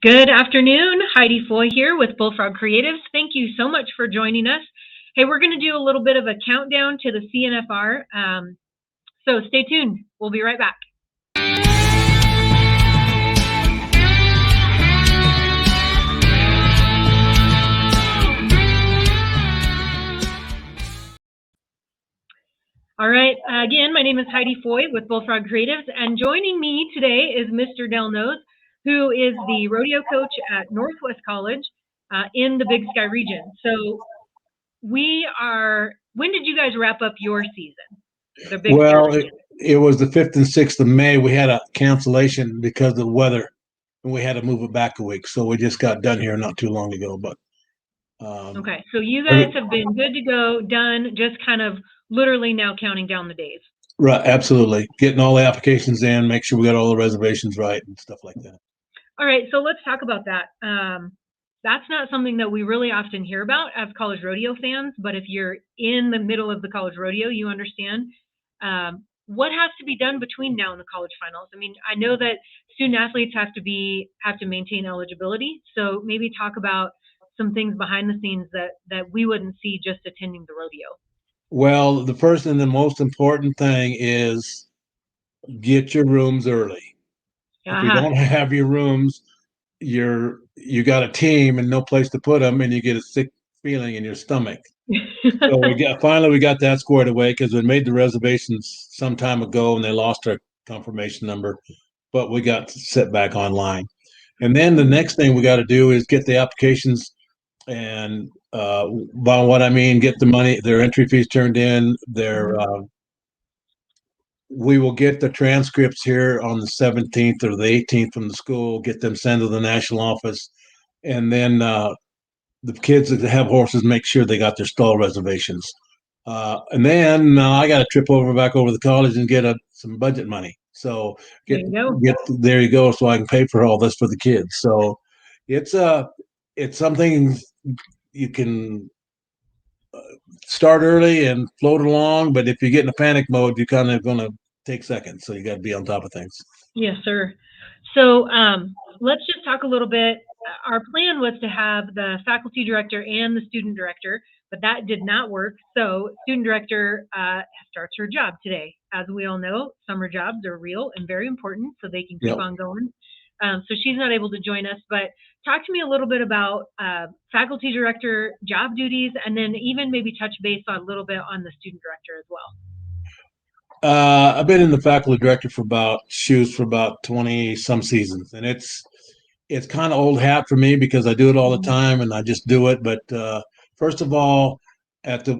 Good afternoon. Heidi Foy here with Bullfrog Creatives. Thank you so much for joining us. Hey, we're going to do a little bit of a countdown to the CNFR. So stay tuned. We'll be right back. All right. Again, my name is Heidi Foy with Bullfrog Creatives, and joining me today is Mr. Del Nose, who is the rodeo coach at Northwest College in the Big Sky region. So when did you guys wrap up your season? The Big Well, Sky region? it was the 5th and 6th of May. We had a cancellation because of the weather, and we had to move it back a week. So we just got done here not too long ago. But Okay, so you guys have been good to go, done, just kind of literally now counting down the days. right, absolutely, getting all the applications in, make sure we got all the reservations right and stuff like that. All right, so let's talk about that. That's not something that we really often hear about as college rodeo fans, but if you're in the middle of the college rodeo, you understand what has to be done between now and the college finals. I mean, I know that student athletes have to maintain eligibility, so maybe talk about some things behind the scenes that we wouldn't see just attending the rodeo. Well, the first and the most important thing is get your rooms early. If you don't have your rooms, you got a team and no place to put them, and you get a sick feeling in your stomach. So we got that squared away because we made the reservations some time ago and they lost our confirmation number, but we got set back online. And then the next thing we got to do is get the applications, and by what I mean, get the money, their entry fees turned in. We will get the transcripts here on the 17th or the 18th from the school, get them sent to the national office, and then the kids that have horses make sure they got their stall reservations. And then I got to trip back over the college and get some budget money. So there you go. So I can pay for all this for the kids. So it's something you can start early and float along. But if you get in a panic mode, you're kind of going to take seconds. So you got to be on top of things. Yes, sir. So let's just talk a little bit. Our plan was to have the faculty director and the student director, but that did not work. So student director starts her job today. As we all know, summer jobs are real and very important, so they can keep on going. So she's not able to join us, but talk to me a little bit about faculty director job duties, and then even maybe touch base on a little bit on the student director as well. I've been in the faculty director for about 20 some seasons, and it's kind of old hat for me because I do it all the time and I just do it. But first of all, at the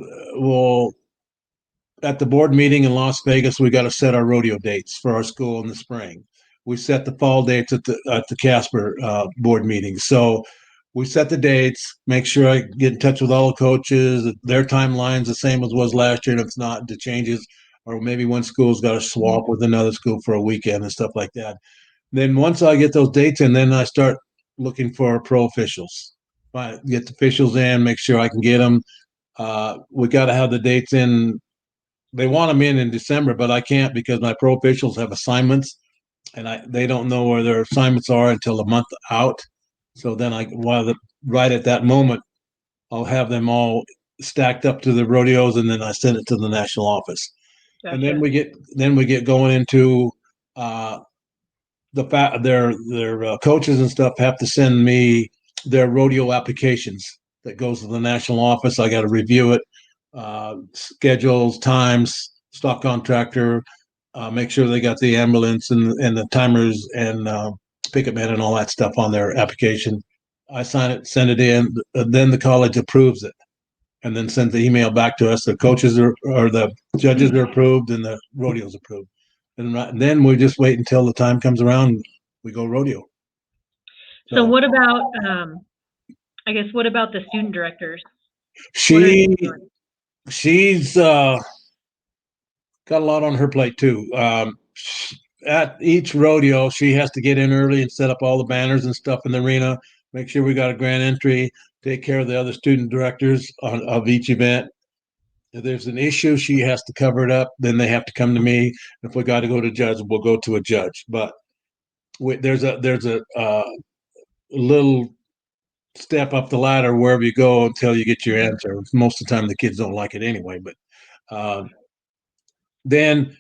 board meeting in Las Vegas, we got to set our rodeo dates for our school in the spring. We set the fall dates at the Casper board meeting. So we set the dates, make sure I get in touch with all the coaches, their timeline's the same as was last year, and if it's not, the changes, or maybe one school's got to swap with another school for a weekend and stuff like that. Then once I get those dates in, then I start looking for pro officials. Get the officials in, make sure I can get them. We got to have the dates in. They want them in December, but I can't because my pro officials have assignments, and they don't know where their assignments are until a month out. So then right at that moment, I'll have them all stacked up to the rodeos, and then I send it to the national office. Gotcha. And then we get going into their coaches and stuff have to send me their rodeo applications that goes to the national office. I got to review it, schedules, times, stock contractor, make sure they got the ambulance and the timers and pickup man and all that stuff on their application. I sign it, send it in, then the college approves it, and then sends the email back to us. The coaches or the judges are approved, and the rodeo's approved. And then we just wait until the time comes around. We go rodeo. So what about, what about the student directors? She's got a lot on her plate too. At each rodeo, she has to get in early and set up all the banners and stuff in the arena, make sure we got a grand entry, take care of the other student directors of each event. If there's an issue, she has to cover it up. Then they have to come to me. If we got to go to judge, we'll go to a judge. But there's a little step up the ladder wherever you go until you get your answer. Most of the time, the kids don't like it anyway. But then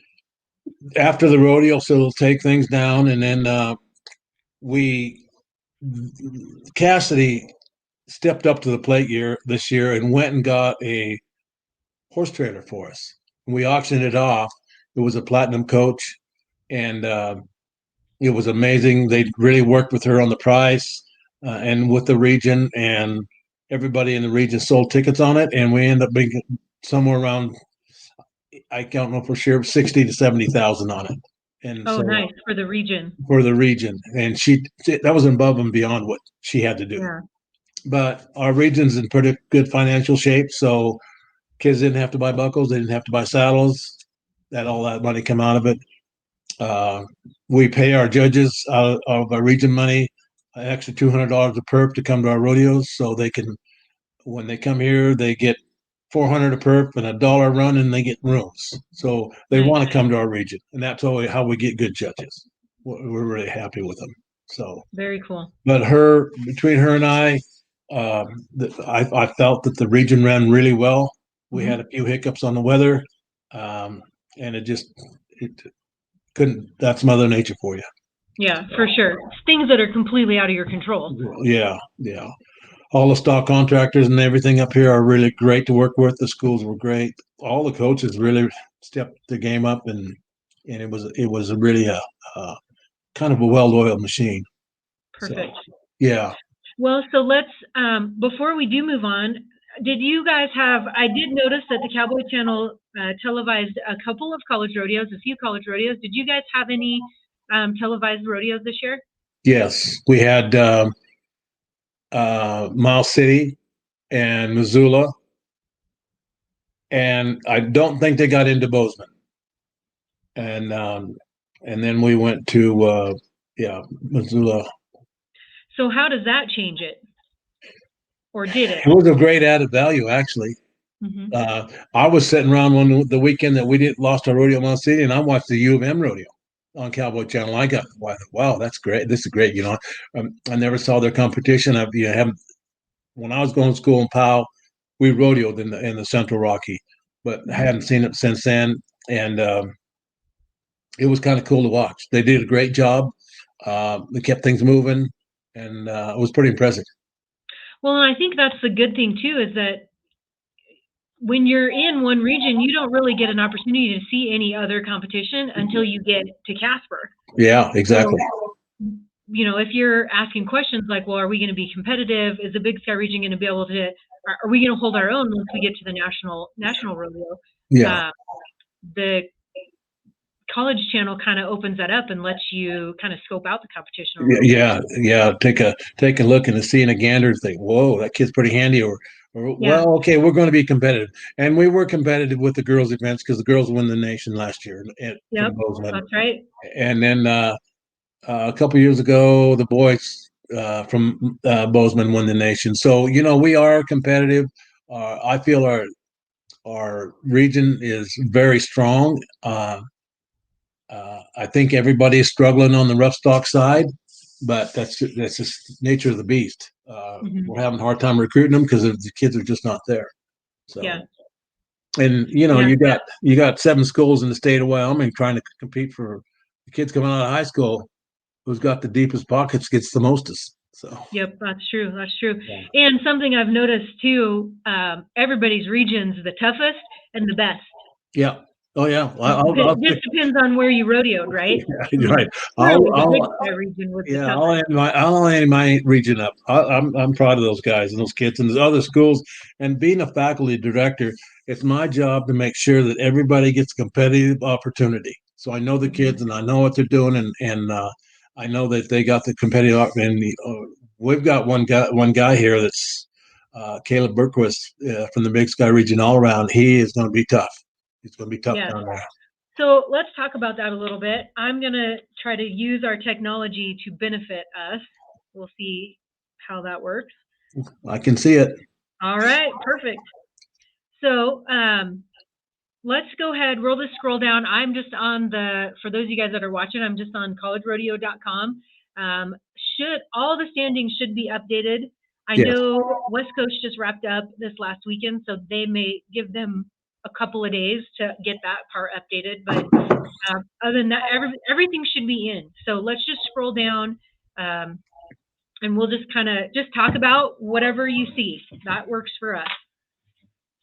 after the rodeo, so they'll take things down, and then we Cassidy stepped up to the plate this year and went and got a horse trailer for us. We auctioned it off. It was a platinum coach, and it was amazing. They really worked with her on the price and with the region, and everybody in the region sold tickets on it, and we ended up being somewhere around, I don't know for sure, 60 to 70,000 on it. And Oh, so nice, for the region. for the region, and that was above and beyond what she had to do. Yeah. But our region's in pretty good financial shape, so kids didn't have to buy buckles, they didn't have to buy saddles. All that money come out of it. We pay our judges out of our region money an extra $200 a perp to come to our rodeos, so they can, when they come here, they get 400 a perp and $1 run, and they get rooms. So they Nice. want to come to our region, and that's how we get good judges. We're really happy with them. So Very cool. but between her and I felt that the region ran really well. We had a few hiccups on the weather, and it couldn't. That's Mother Nature for you. Yeah, for sure. It's things that are completely out of your control. Yeah, yeah. All the stock contractors and everything up here are really great to work with. The schools were great. All the coaches really stepped the game up, and it was really a kind of a well-oiled machine. Perfect. So, yeah. Well, so let's, before we do move on, did you guys I did notice that the Cowboy Channel televised a couple of college rodeos, a few college rodeos. Did you guys have any televised rodeos this year? Yes, we had Miles City and Missoula, and I don't think they got into Bozeman. And then we went to Missoula. So how does that change it? Or did it? It was a great added value, actually. I was sitting around the weekend that we lost our rodeo in Miles City, and I watched the U of M rodeo on Cowboy Channel. I got, wow, that's great. This is great. I never saw their competition. When I was going to school in Powell, we rodeoed in the Central Rocky, but I hadn't seen it since then. And it was kind of cool to watch. They did a great job. They kept things moving, and it was pretty impressive. Well, and I think that's the good thing too, is that when you're in one region, you don't really get an opportunity to see any other competition until you get to Casper. Yeah, exactly. So, if you're asking questions like, well, are we going to be competitive? Is the Big Sky region going to be able to, are we going to hold our own once we get to the national rodeo? Yeah. The College Channel kind of opens that up and lets you kind of scope out the competition. Yeah. Take a look and seeing a gander and think, whoa, that kid's pretty handy, or well, okay, we're going to be competitive. And we were competitive with the girls' events because the girls won the nation last year. Yep, that's right. And then a couple years ago, the boys from Bozeman won the nation. So we are competitive. I feel our region is very strong. I think everybody is struggling on the rough stock side, but that's just nature of the beast. We're having a hard time recruiting them because the kids are just not there. So, yeah. And you got 7 schools in the state of Wyoming trying to compete for the kids coming out of high school. Who's got the deepest pockets gets the mostest. So. Yep, that's true. That's true. Yeah. And something I've noticed too, everybody's region's the toughest and the best. Yeah. Oh yeah. It just depends on where you rodeoed, right? Yeah, right. I'll end my region up. I'm proud of those guys and those kids and the other schools. And being a faculty director, it's my job to make sure that everybody gets competitive opportunity. So I know the kids and I know what they're doing, and I know that they got the competitive. And we've got one guy here that's Caleb Berquist from the Big Sky region all around. He is going to be tough. It's going to be tough down there. So let's talk about that a little bit. I'm going to try to use our technology to benefit us. We'll see how that works. I can see it. All right, perfect. So let's go ahead, roll the scroll down. I'm just on for those of you guys that are watching, I'm just on collegerodeo.com. All the standings should be updated. I Yes. know West Coast just wrapped up this last weekend, so they may give them a couple of days to get that part updated. But other than that, everything should be in. So let's just scroll down, and we'll just kind of just talk about whatever you see. That works for us.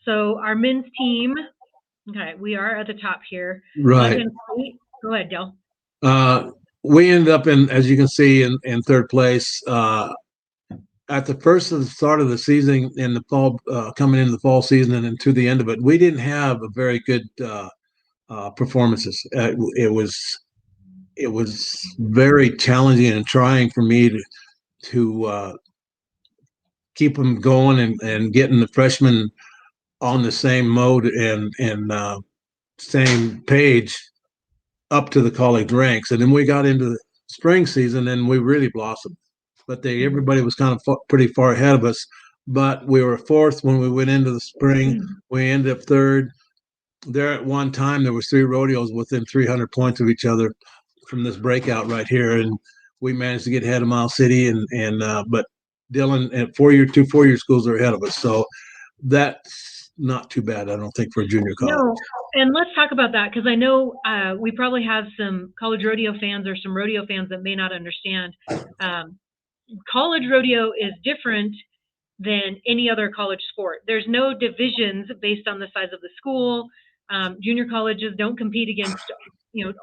So our men's team, okay, we are at the top here. Right. Go ahead, Dale. We ended up as you can see, in third place. At the first of the start of the season in the fall, coming into the fall season and into the end of it, we didn't have a very good performances. It was very challenging and trying for me to keep them going and getting the freshmen on the same mode and same page up to the college ranks. And then we got into the spring season and we really blossomed. But everybody was kind of pretty far ahead of us. But we were fourth when we went into the spring. We ended up third. There at one time, there was 3 rodeos within 300 points of each other from this breakout right here. And we managed to get ahead of Miles City. But Dillon and 2 4-year schools are ahead of us. So that's not too bad, I don't think, for a junior college. No, and let's talk about that because I know we probably have some college rodeo fans or some rodeo fans that may not understand. College rodeo is different than any other college sport. There's no divisions based on the size of the school. Junior colleges don't compete against,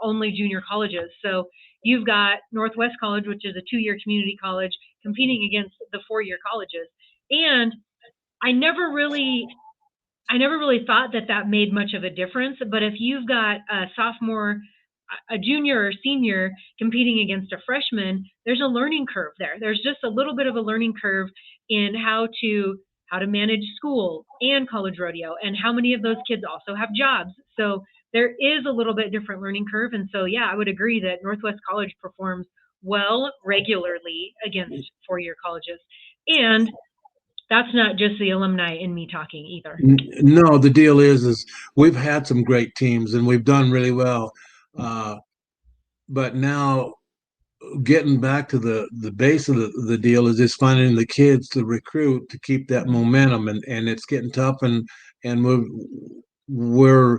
only junior colleges. So you've got Northwest College, which is a 2-year community college, competing against the 4-year colleges. And I never really thought that made much of a difference. But if you've got a sophomore, a junior or senior competing against a freshman, there's a learning curve there. There's just a little bit of a learning curve in how to manage school and college rodeo, and how many of those kids also have jobs. So there is a little bit different learning curve. And so, yeah, I would agree that Northwest College performs well regularly against 4-year colleges. And that's not just the alumni in me talking either. No, the deal is we've had some great teams and we've done really well. But now getting back to the base of the deal is just finding the kids to recruit to keep that momentum, and it's getting tough, and we're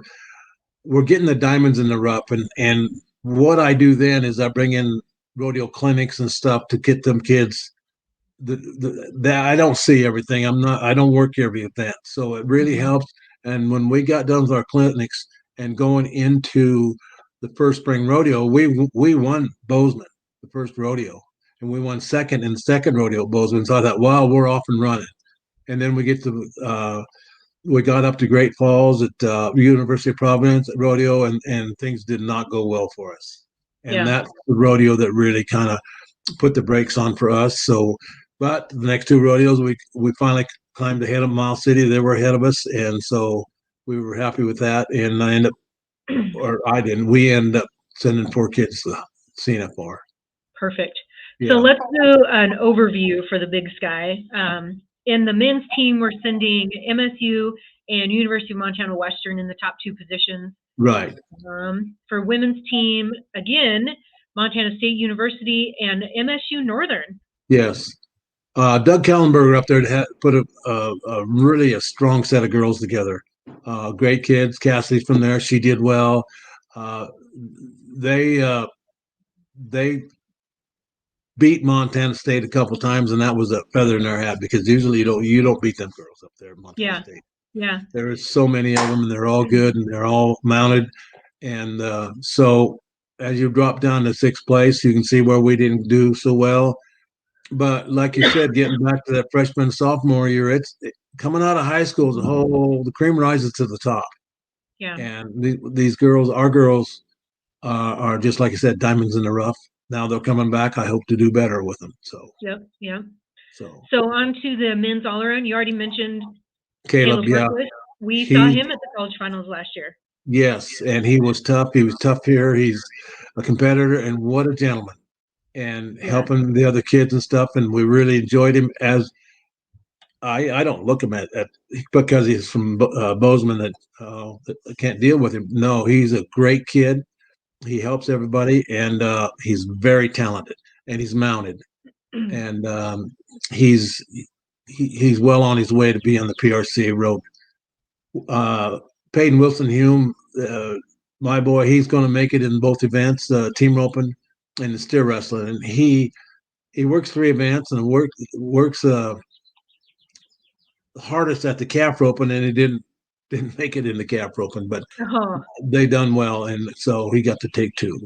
getting the diamonds in the rough, and what I do then is I bring in rodeo clinics and stuff to get them kids that I don't see everything. I don't work every event, so it really helps. And when we got done with our clinics and going into the first spring rodeo, we won Bozeman, the first rodeo, and we won second in the second rodeo at Bozeman. So I thought, wow, we're off and running. And then we got up to Great Falls at University of Providence rodeo, and things did not go well for us. And that's the rodeo that really kind of put the brakes on for us. So, but the next 2 rodeos, we finally climbed ahead of Miles City. They were ahead of us, and so we were happy with that. And we ended up sending 4 kids to CNFR. Perfect. Yeah. So let's do an overview for the Big Sky. In the men's team, we're sending MSU and University of Montana Western in the top 2 positions. Right. For women's team, again, Montana State University and MSU Northern. Yes. Doug Kallenberger up there had put a really strong set of girls together. Great kids. Cassidy's from there. She did well. They beat Montana State a couple times, and that was a feather in their hat because usually you don't beat them girls up there at Montana State. Yeah. There's so many of them, and they're all good, and they're all mounted. And so as you drop down to 6th place, you can see where we didn't do so well. But like you said, getting back to that freshman, sophomore year, coming out of high school as a whole, the cream rises to the top. Yeah. And these girls, our girls, are just like I said, diamonds in the rough. Now they're coming back. I hope to do better with them. So. Yep. Yeah. So on to the men's all around. You already mentioned Caleb. Yeah. We saw him at the college finals last year. Yes, and he was tough. He was tough here. He's a competitor, and what a gentleman. And helping the other kids and stuff, and we really enjoyed him. As I don't look him at because he's from Bozeman that I can't deal with him. No, he's a great kid. He helps everybody, and he's very talented. and he's mounted, and he's he's well on his way to be on the PRCA road. Peyton Wilson Hume, my boy, he's going to make it in both events, team roping and the steer wrestling, and he works 3 events and works hardest at the calf roping, and he didn't make it in the calf roping, but Oh, they done well, and so he got to take 2.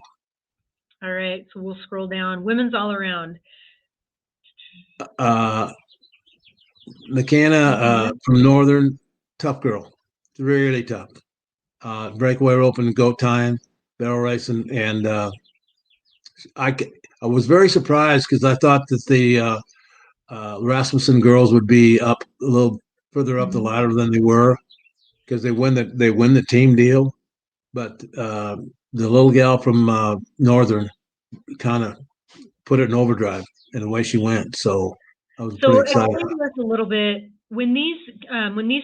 all right. So we'll scroll down. Women's all around. McKenna from Northern, tough girl, really tough. Breakaway rope and go time, barrel racing, and I was very surprised because I thought that the Rasmussen girls would be up a little further up the ladder than they were because they win the team deal, but the little gal from Northern kind of put it in overdrive and away she went. So I was pretty excited. Explain to us a little bit when these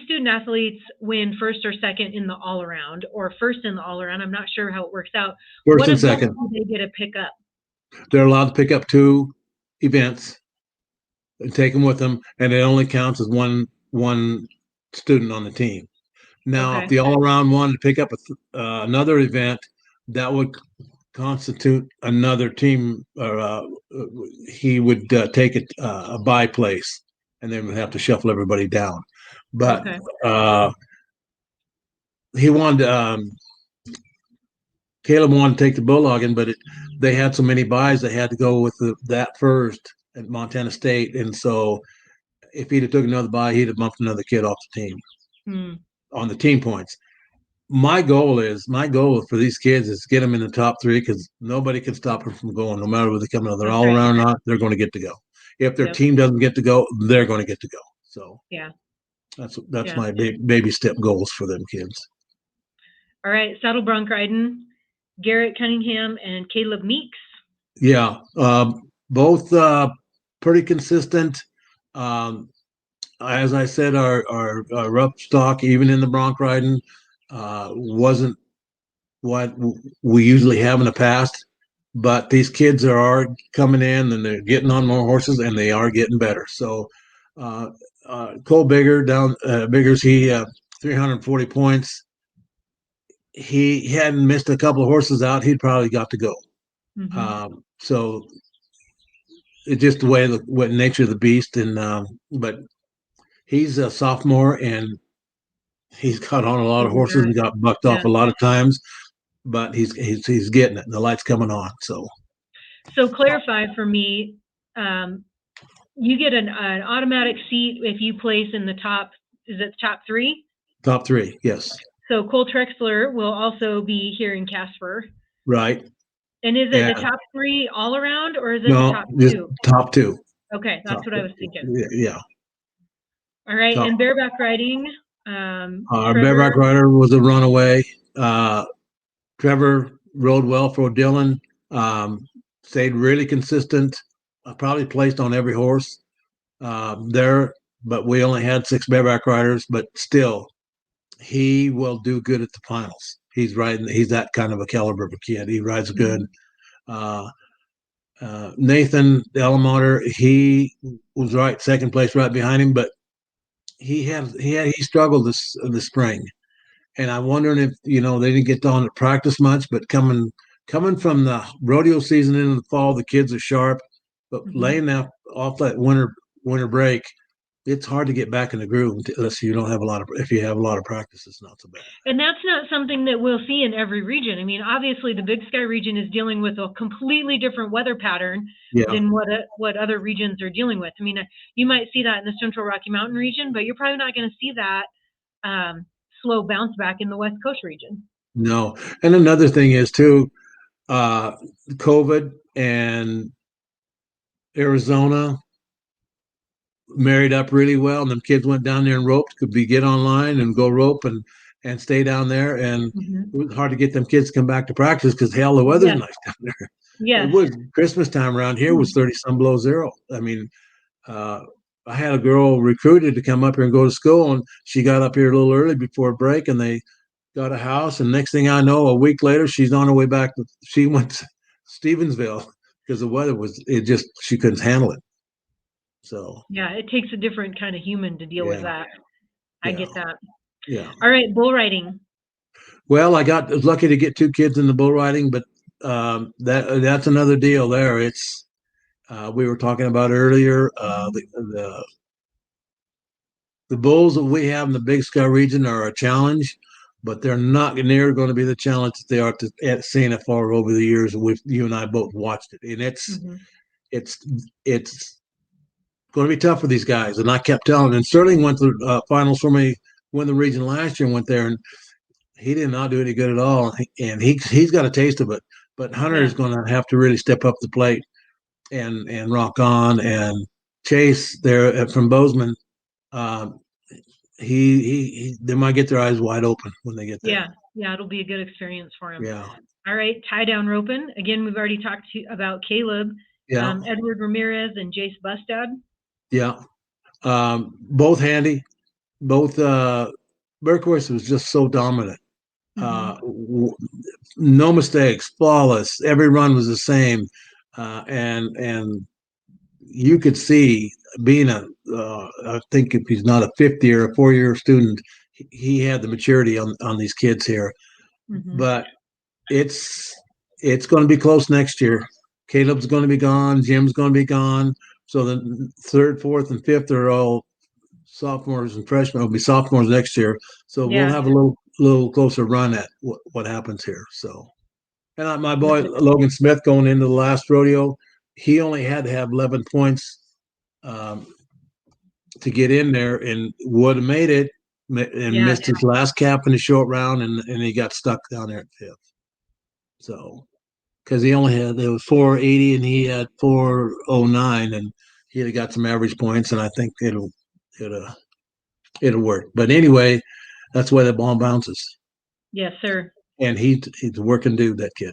student athletes win first or second in the all around or first in the all around. I'm not sure how it works out. First and second. Do they get to pick up? They're allowed to pick up 2 events and take them with them, and it only counts as one student on the team. Now, if the all around wanted to pick up another event, that would constitute another team, or he would take a bye place, and then would have to shuffle everybody down. But he wanted Caleb wanted to take the bulldogging, but they had so many buys they had to go with that first at Montana State, and so if he'd have took another bye, he'd have bumped another kid off the team on the team points. My goal for these kids is to get them in the top 3 because nobody can stop them from going, no matter whether they come out. They're all around or not, they're going to get to go. If their team doesn't get to go, they're going to get to go. So that's my baby step goals for them kids. All right, saddle bronc riding, Garrett Cunningham and Caleb Meeks. Yeah, both pretty consistent. As I said, our rough stock, even in the bronc riding, wasn't what we usually have in the past, but these kids are coming in and they're getting on more horses and they are getting better. So Cole Biggers, he 340 points. He hadn't missed a couple of horses out, he'd probably got to go. So it's just the way what nature of the beast, and but he's a sophomore and he's got on a lot of horses and got bucked off a lot of times, but he's getting it. The light's coming on. So clarify for me, you get an automatic seat if you place in the top. Is it top 3? Top 3, yes. So Cole Trexler will also be here in Casper, right? And is it the top 3 all around, or is it the top 2? Top 2. Okay, that's what I was thinking. Yeah. All right, and bareback riding. Our bareback rider was a runaway. Trevor rode well for Dylan. Stayed really consistent. Probably placed on every horse there, but we only had 6 bareback riders. But still, he will do good at the finals. He's riding. He's that kind of a caliber of a kid. He rides good. Nathan Delamater, he was right, second place, right behind him, but he struggled this spring, and I'm wondering if they didn't get on to practice much. But coming from the rodeo season into the fall, the kids are sharp, but laying off that winter break, it's hard to get back in the groove unless you don't have a lot of. If you have a lot of practice, it's not so bad. And that's not something that we'll see in every region. I mean, obviously, the Big Sky region is dealing with a completely different weather pattern than what other regions are dealing with. I mean, you might see that in the Central Rocky Mountain region, but you're probably not going to see that slow bounce back in the West Coast region. No, and another thing is too, COVID and Arizona married up really well, and them kids went down there and roped. Could get online and go rope and stay down there, and it was hard to get them kids to come back to practice because hell, the weather's nice down there. Yeah, it was Christmas time around here was 30 some below zero. I mean, I had a girl recruited to come up here and go to school, and she got up here a little early before break, and they got a house, and next thing I know, a week later, she's on her way back. She went to Stevensville because the weather was, she couldn't handle it. So, Yeah, it takes a different kind of human to deal with yeah, that. I get that. yeah. All right, bull riding. Well, was lucky to get 2 kids in the bull riding, but that's another deal there. It's we were talking about earlier. The bulls that we have in the Big Sky region are a challenge, but they're not near going to be the challenge that they are at CNFR over the years. You and I both watched it, and it's going to be tough for these guys. And I kept telling. And Sterling went to finals for me, won the region last year, and went there, and he did not do any good at all. And he's got a taste of it. But Hunter is going to have to really step up the plate and rock on. And Chase there from Bozeman, they might get their eyes wide open when they get there. Yeah, it'll be a good experience for him. Yeah. All right, tie down roping. Again, we've already talked about Caleb, Edward Ramirez, and Jace Bustad. Yeah, both handy. Both Berkhorst was just so dominant. No mistakes, flawless. Every run was the same, and you could see being I think if he's not a 5th-year, a 4-year student, he had the maturity on these kids here. But it's going to be close next year. Caleb's going to be gone. Jim's going to be gone. So the 3rd, 4th, and 5th are all sophomores and freshmen. Will be sophomores next year. So we'll have a little closer run at what happens here. So, and my boy Logan Smith going into the last rodeo, he only had to have 11 points to get in there, and would have made it, and missed his last cap in the short round, and he got stuck down there at 5th. So, because he only had, there was 480 and he had 409, and he had got some average points, and I think it'll work. But anyway, that's the way the ball bounces. Yes, sir. And he's a working dude, that kid.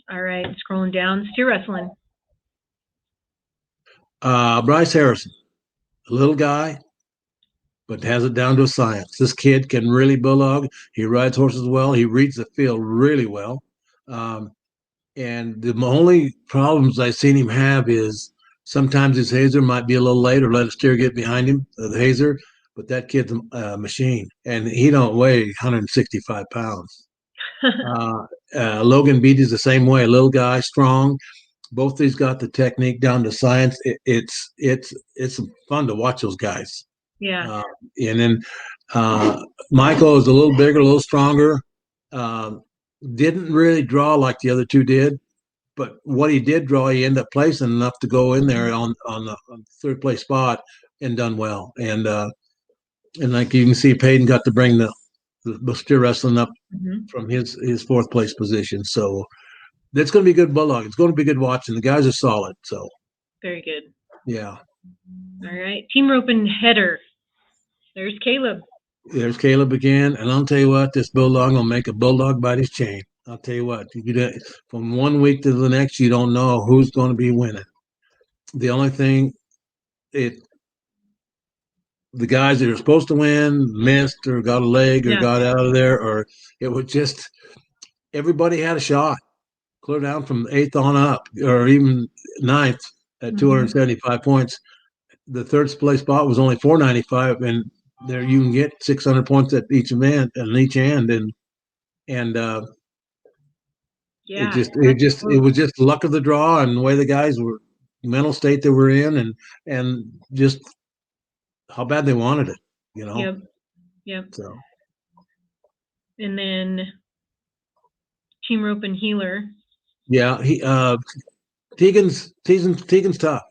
All right, scrolling down. Steer wrestling. Bryce Harrison, a little guy, but has it down to a science. This kid can really bulldog. He rides horses well. He reads the field really well. And the only problems I've seen him have is sometimes his hazer might be a little late, or let a steer get behind him, the hazer. But that kid's a machine, and he don't weigh 165 pounds. Logan Beatty's the same way, a little guy, strong. Both these got the technique down to science. It's fun to watch those guys. Yeah. And then Michael is a little bigger, a little stronger. Didn't really draw like the other 2 did, but what he did draw, he ended up placing enough to go in there on the 3rd place spot and done well. And like you can see, Peyton got to bring the steer wrestling up from his 4th place position. So that's going to be good bulldog. It's going to be good watching. The guys are solid. So very good. Yeah. All right, team rope and header. There's Caleb. There's Caleb again, and I'll tell you what, this bulldog will make a bulldog bite his chain. I'll tell you what, from one week to the next, you don't know who's going to be winning. The only thing, the guys that are supposed to win missed or got a leg or got out of there, or it was just everybody had a shot. Clear down from 8th on up, or even 9th at 275 points. The 3rd place spot was only 495, and there you can get 600 points at each event and each end, and it was just luck of the draw and the way the guys were, mental state they were in, and just how bad they wanted it, Yep. So, and then team rope and healer. Yeah, Tegan's tough.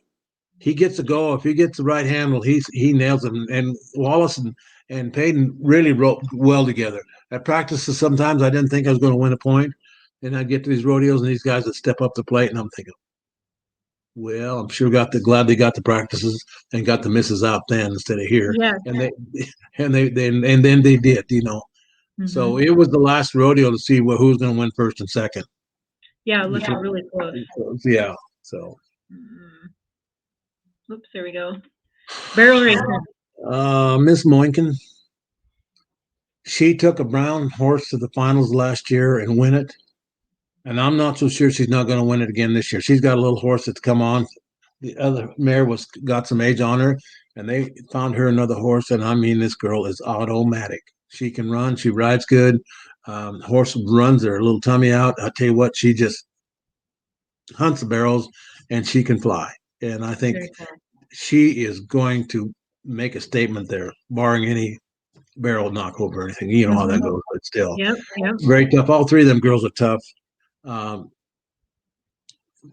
He gets a go. If he gets the right handle, he nails them. And Wallace and Peyton really wrote well together. At practices, sometimes I didn't think I was going to win a point. And I'd get to these rodeos, and these guys would step up the plate, and I'm thinking, well, I'm sure glad they got the practices and got the misses out then instead of here. Yeah. And then they did, So it was the last rodeo to see who's going to win first and second. Yeah, it looked really close. Yeah. So. Oops, there we go. Barrel racing. Miss Moinkin. She took a brown horse to the finals last year and win it. And I'm not so sure she's not going to win it again this year. She's got a little horse that's come on. The other mare got some age on her, and they found her another horse. And I mean, this girl is automatic. She can run. She rides good. Horse runs her little tummy out. I tell you what, she just hunts the barrels, and she can fly. And I think Very cool. she is going to make a statement there, barring any barrel knockover or anything. You know how that goes, but still, Yep, yep. very tough. All three of them girls are tough. Um,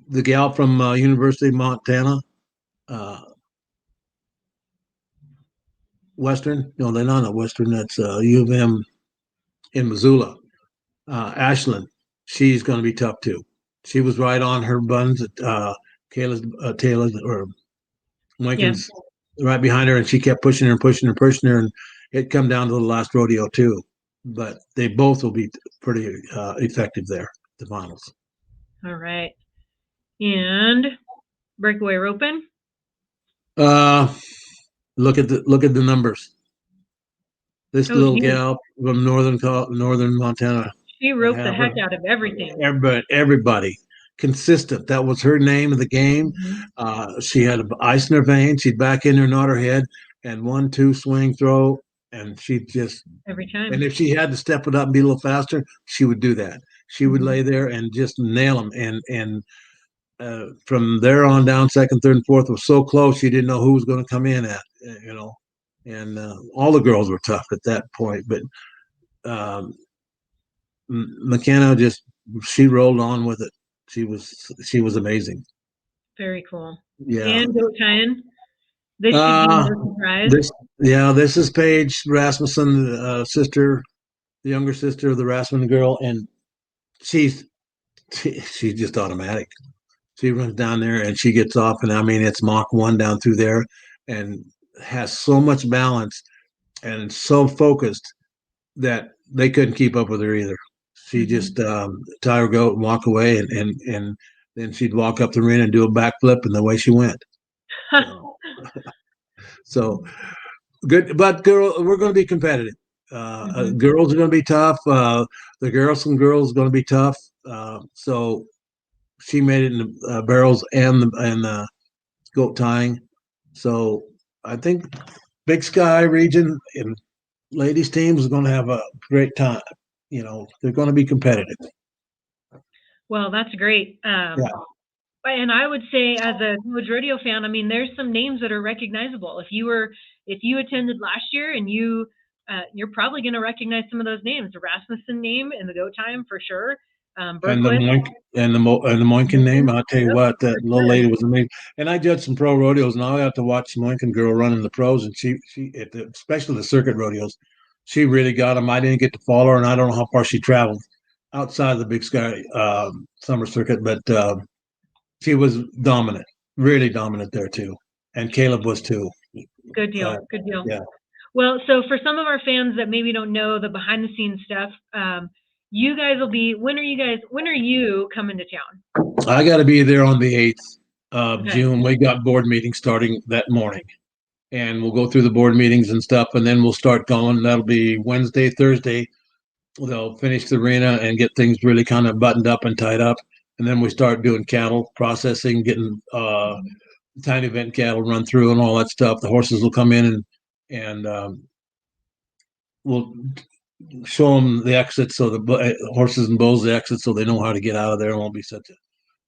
the gal from University of Montana, uh, Western. No, they're not at Western. That's U of M in Missoula. Ashland. She's going to be tough too. She was right on her buns at Taylor's or Lincoln's right behind her, and she kept pushing her and pushing her and pushing her, and it come down to the last rodeo too. But they both will be pretty effective there, the finals. All right. And breakaway roping. Look at the numbers. This little gal from northern Montana. She roped the heck out of everything. Everybody. Consistent. That was her name of the game. She had ice in her veins. She'd back in her, nod her head, and 1-2 swing throw, and she just every time. And if she had to step it up and be a little faster, she would do that. She would lay there and just nail them. And from there on down, second, third, and fourth was so close she didn't know who was going to come in at. And all the girls were tough at that point. But McKenna she rolled on with it. She was amazing. Very cool. Yeah. And goat tying. This should be no surprise. This is Paige Rasmussen, sister, the younger sister of the Rasmussen girl, and she's just automatic. She runs down there and she gets off, and I mean it's Mach 1 down through there, and has so much balance and so focused that they couldn't keep up with her either. She just tie her goat and walk away, and then she'd walk up the ring and do a backflip, and the way she went. So good, but we're going to be competitive. Girls are going to be tough. The girls are going to be tough. So she made it in the barrels and the goat tying. So I think Big Sky region and ladies teams is going to have a great time. They're going to be competitive. Well, that's great. And I would say, as a Village Rodeo fan, I mean, there's some names that are recognizable. If you attended last year, and you're probably going to recognize some of those names. The Rasmussen name and the goat time for sure. And the Moinkin name. I'll tell you what, that little lady was amazing. And I judged some pro rodeos, and I got to watch the Moinkin girl run in the pros, and she especially the circuit rodeos, she really got them. I didn't get to follow her, and I don't know how far she traveled outside of the Big Sky summer circuit, but she was dominant, really dominant there too. And Caleb was too. Good deal. Good deal. Yeah. Well, so for some of our fans that maybe don't know the behind the scenes stuff, you guys will be, when are you coming to town? I got to be there on the 8th of June. We got board meetings starting that morning, and we'll go through the board meetings and stuff, and then we'll start going. That'll be Wednesday, Thursday. They'll finish the arena and get things really kind of buttoned up and tied up. And then we start doing cattle processing, getting tiny event cattle run through and all that stuff. The horses will come in and we'll show them the exits, so the horses and bulls the exits, so they know how to get out of there. It won't be such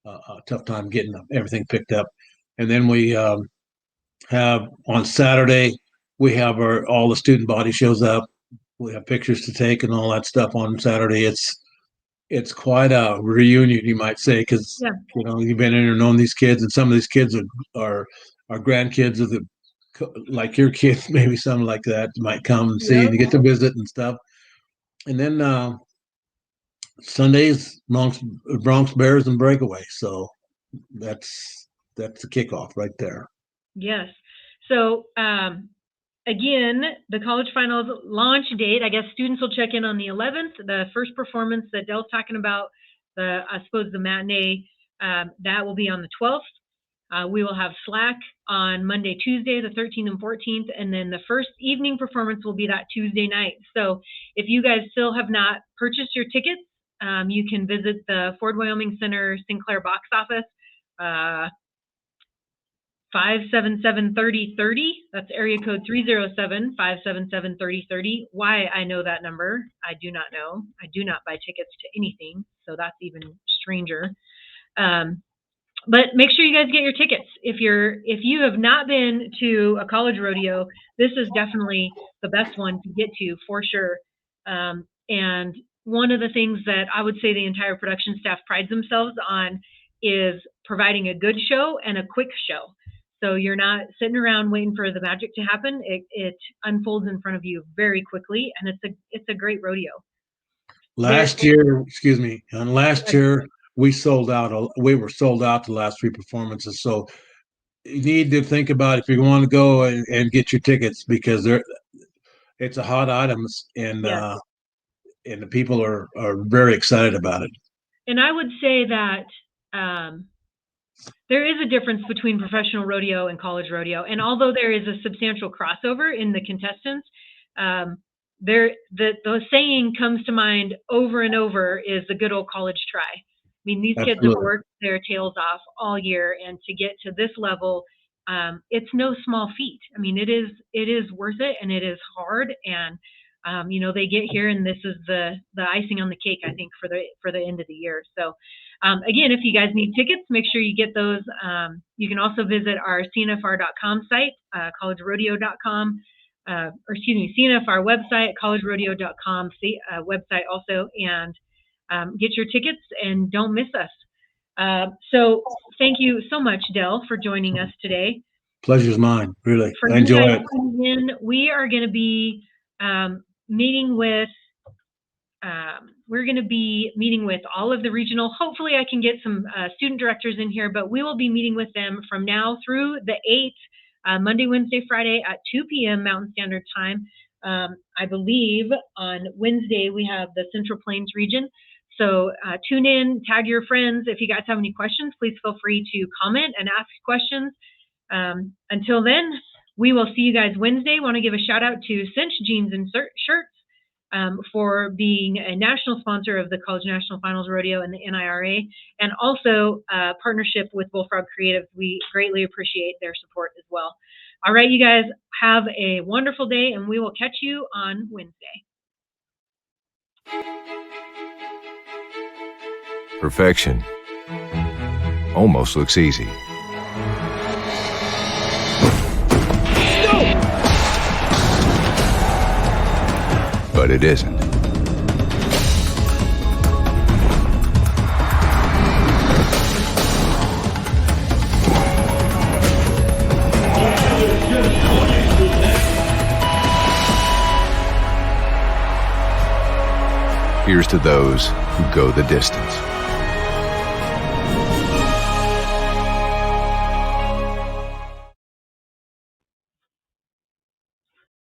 a tough time getting everything picked up. And then we have on Saturday, we have all the student body shows up. We have pictures to take and all that stuff on Saturday. It's quite a reunion, you might say, because you've been in and known these kids, and some of these kids are grandkids of like your kids, maybe something like that might come and see, and you get to visit and stuff. And then Sundays, Bronx Bears and Breakaway. So that's the kickoff right there. Yes. So again, the college finals launch date, I guess students will check in on the 11th. The first performance that Dell's talking about, I suppose the matinee, that will be on the 12th. We will have Slack on Monday, Tuesday, the 13th and 14th, and then the first evening performance will be that Tuesday night. So if you guys still have not purchased your tickets, you can visit the Ford Wyoming Center Sinclair box office, 577-3030. That's area code 307-577-3030. Why I know that number, I do not know. I do not buy tickets to anything, so that's even stranger. But make sure you guys get your tickets. If you have not been to a college rodeo, this is definitely the best one to get to for sure. And one of the things that I would say the entire production staff prides themselves on is providing a good show and a quick show. So you're not sitting around waiting for the magic to happen. It unfolds in front of you very quickly, and it's a great rodeo. Last year, we sold out. We were sold out the last 3 performances. So you need to think about if you want to go and get your tickets, because it's a hot item, and the people are very excited about it. And I would say that there is a difference between professional rodeo and college rodeo. And although there is a substantial crossover in the contestants, the saying comes to mind over and over is the good old college try. I mean, these kids have worked their tails off all year, and to get to this level, it's no small feat. I mean, it is worth it, and it is hard. And they get here, and this is the icing on the cake, I think, for the end of the year. So, again, if you guys need tickets, make sure you get those. You can also visit our CNFR.com site, collegerodeo.com, CNFR website, collegerodeo.com website also, and get your tickets and don't miss us. So thank you so much, Del, for joining us today. Pleasure's mine, really. I enjoy it. We are going to be meeting with all of the regional. Hopefully I can get some student directors in here, but we will be meeting with them from now through the 8th, Monday, Wednesday, Friday at 2 p.m. Mountain Standard Time. I believe on Wednesday we have the Central Plains region. So tune in, tag your friends. If you guys have any questions, please feel free to comment and ask questions. Until then, we will see you guys Wednesday. Want to give a shout out to Cinch Jeans and Shirts for being a national sponsor of the College National Finals Rodeo and the NIRA, and also partnership with Bullfrog Creative. We greatly appreciate their support as well. All right, you guys have a wonderful day, and we will catch you on Wednesday. Perfection almost looks easy. But it isn't. Here's to those who go the distance.